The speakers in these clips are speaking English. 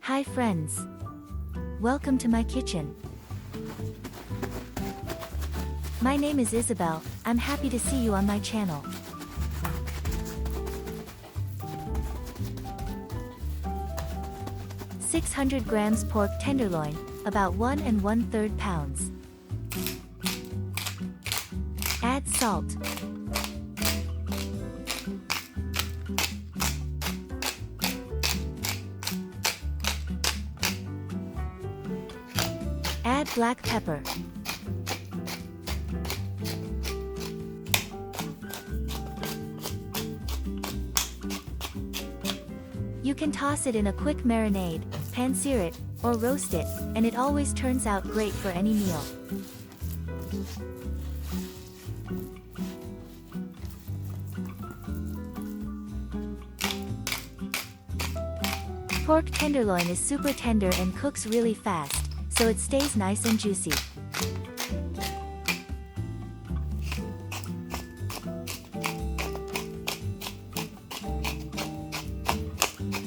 Hi friends. Welcome to my kitchen. My name is Isabel. I'm happy to see you on my channel. "600 grams pork tenderloin, about 1 1/3 pounds. Add salt. Add black pepper. You can toss it in a quick marinade, pan-sear it, or roast it, and it always turns out great for any meal. Pork tenderloin is super tender and cooks really fast, so it stays nice and juicy.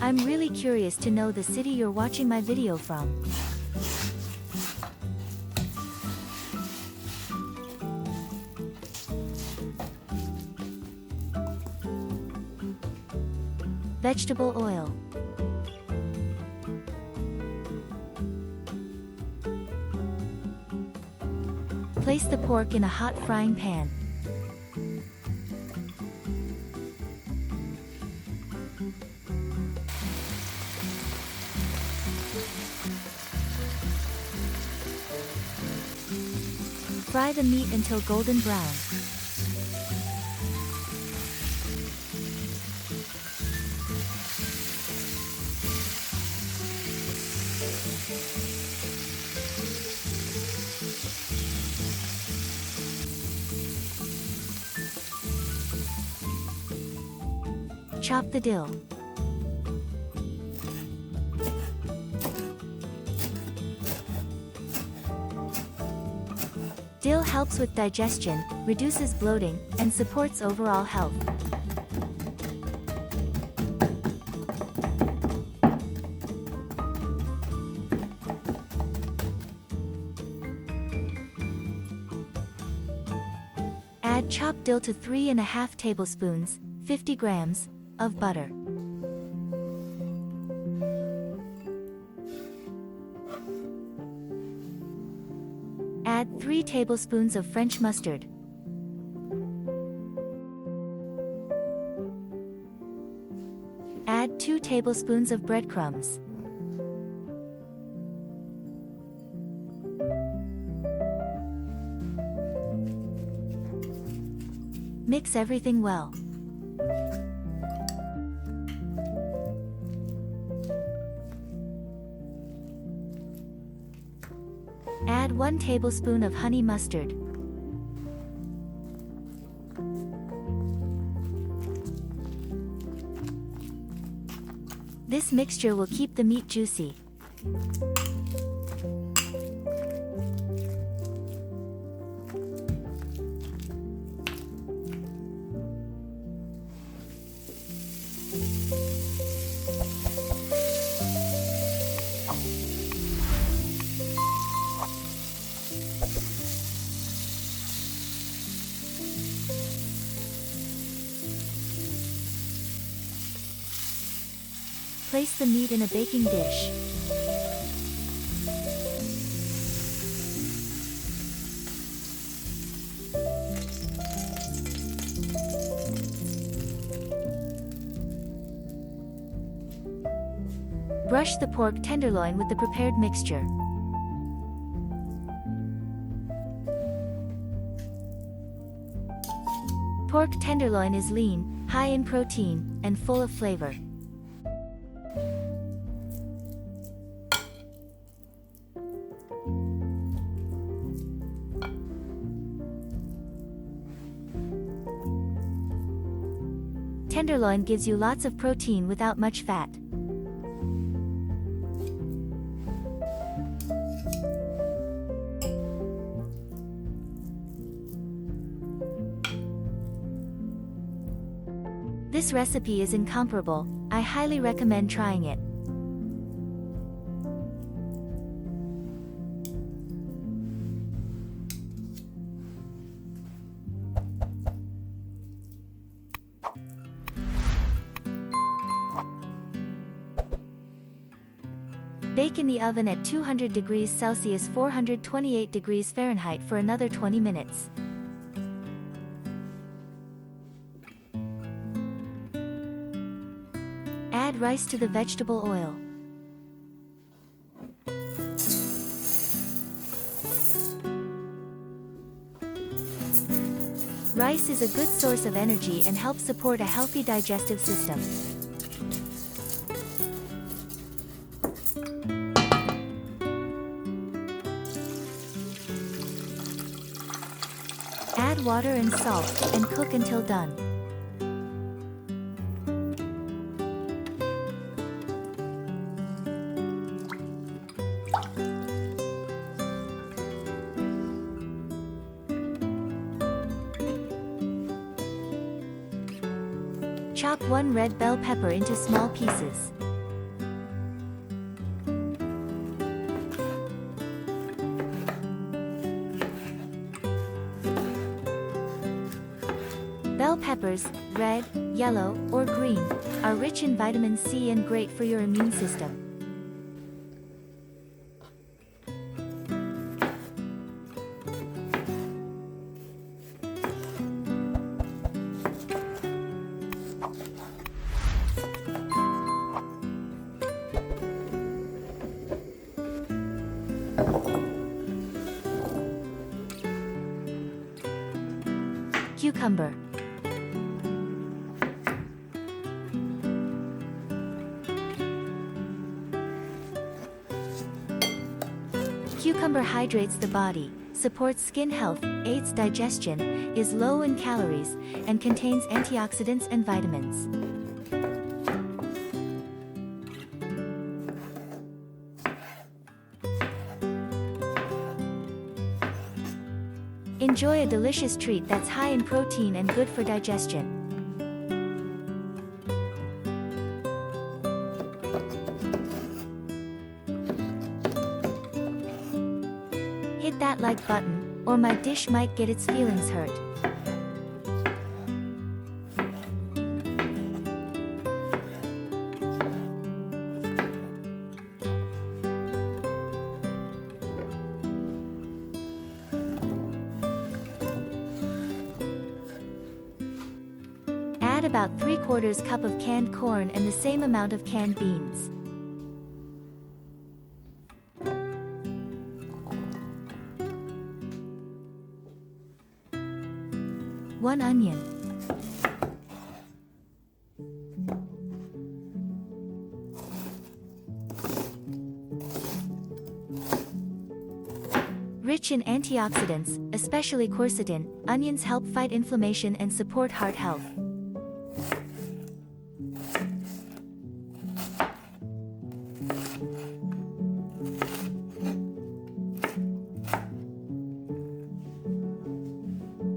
I'm really curious to know the city you're watching my video from. Vegetable oil. Place the pork in a hot frying pan. Fry the meat until golden brown. Chop the dill. Dill helps with digestion, reduces bloating, and supports overall health. Add chopped dill to 3½ tablespoons, 50 grams, of butter. Add 3 tablespoons of French mustard. Add 2 tablespoons of breadcrumbs. Mix everything well. Add 1 tablespoon of honey mustard. This mixture will keep the meat juicy. Place the meat in a baking dish. Brush the pork tenderloin with the prepared mixture. Pork tenderloin is lean, high in protein, and full of flavor. Tenderloin gives you lots of protein without much fat. This recipe is incomparable. I highly recommend trying it. Bake in the oven at 200 degrees Celsius 428 degrees Fahrenheit for another 20 minutes. Add rice to the vegetable oil. Rice is a good source of energy and helps support a healthy digestive system. Add water and salt, and cook until done. Chop 1 red bell pepper into small pieces. Bell peppers, red, yellow, or green, are rich in vitamin C and great for your immune system. Cucumber. Cucumber hydrates the body, supports skin health, aids digestion, is low in calories, and contains antioxidants and vitamins. Enjoy a delicious treat that's high in protein and good for digestion. Hit that like button, or my dish might get its feelings hurt. Add about 3/4 cup of canned corn and the same amount of canned beans. One onion. Rich in antioxidants, especially quercetin, onions help fight inflammation and support heart health.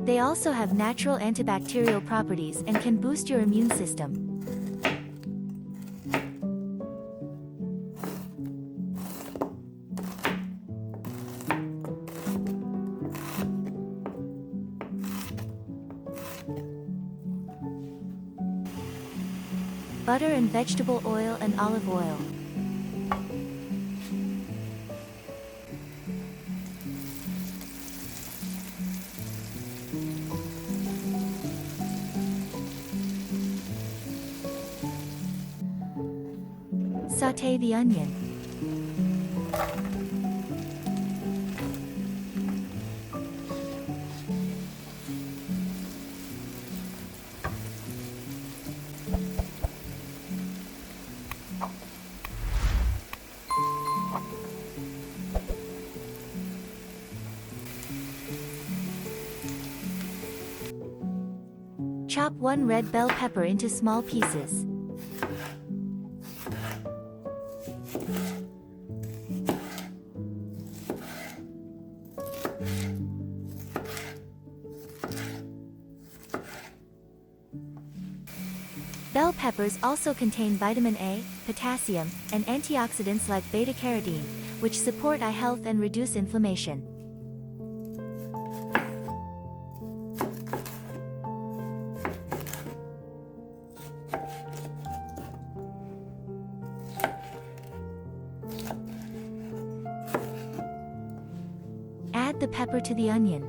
They also have natural antibacterial properties and can boost your immune system. Butter and vegetable oil and olive oil. Sauté the onion. Chop 1 red bell pepper into small pieces. Bell peppers also contain vitamin A, potassium, and antioxidants like beta-carotene, which support eye health and reduce inflammation. the pepper to the onion.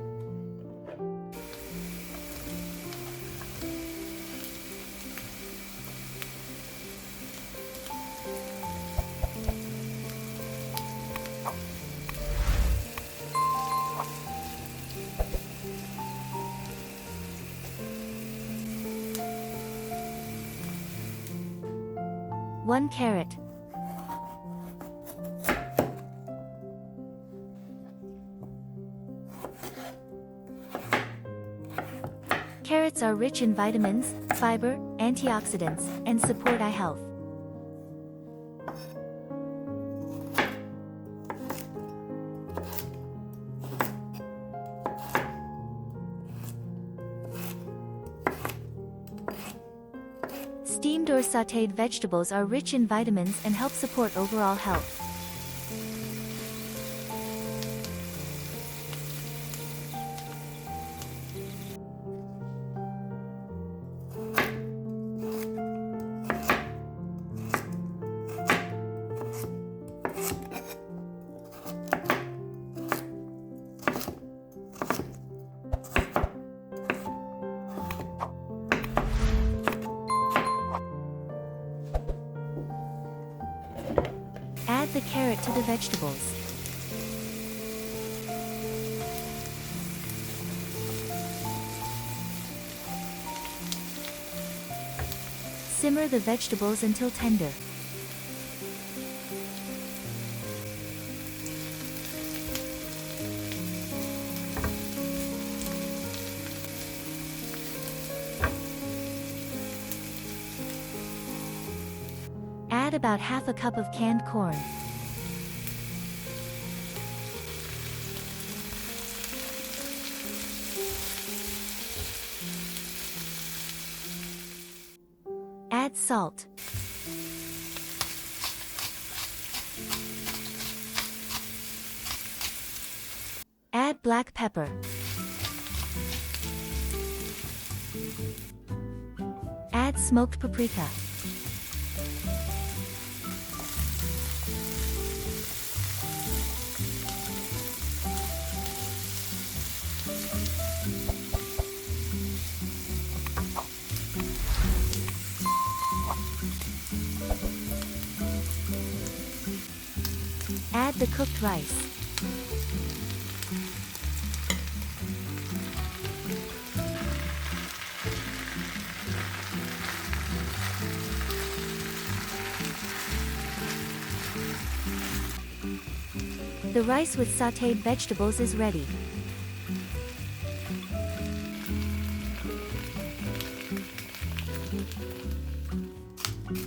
One carrot. Carrots are rich in vitamins, fiber, antioxidants, and support eye health. Steamed or sautéed vegetables are rich in vitamins and help support overall health. Add the carrot to the vegetables. Simmer the vegetables until tender. Add about half a cup of canned corn. Add salt. Add black pepper. Add smoked paprika. Add the cooked rice. The rice with sautéed vegetables is ready.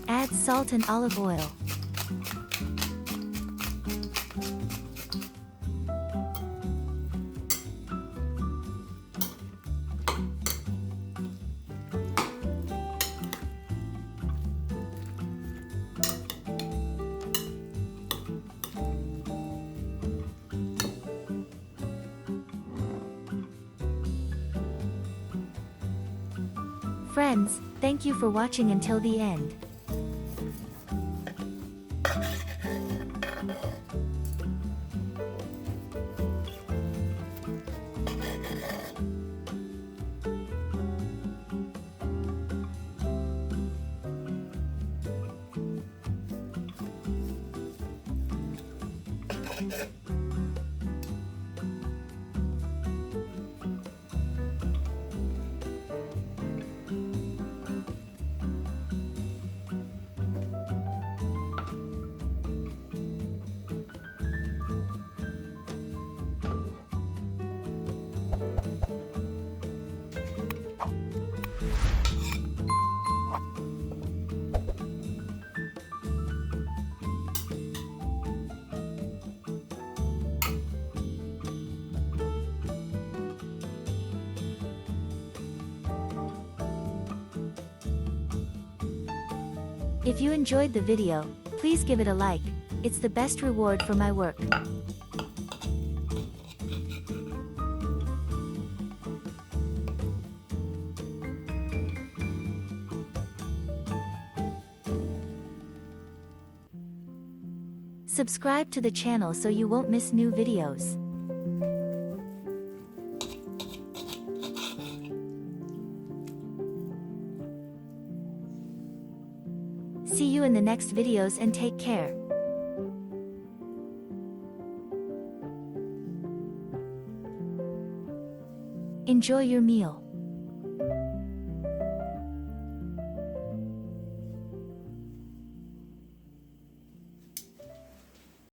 Add salt and olive oil. Friends, thank you for watching until the end. If you enjoyed the video, please give it a like. It's the best reward for my work. Subscribe to the channel so you won't miss new videos. See you in the next videos and take care. Enjoy your meal.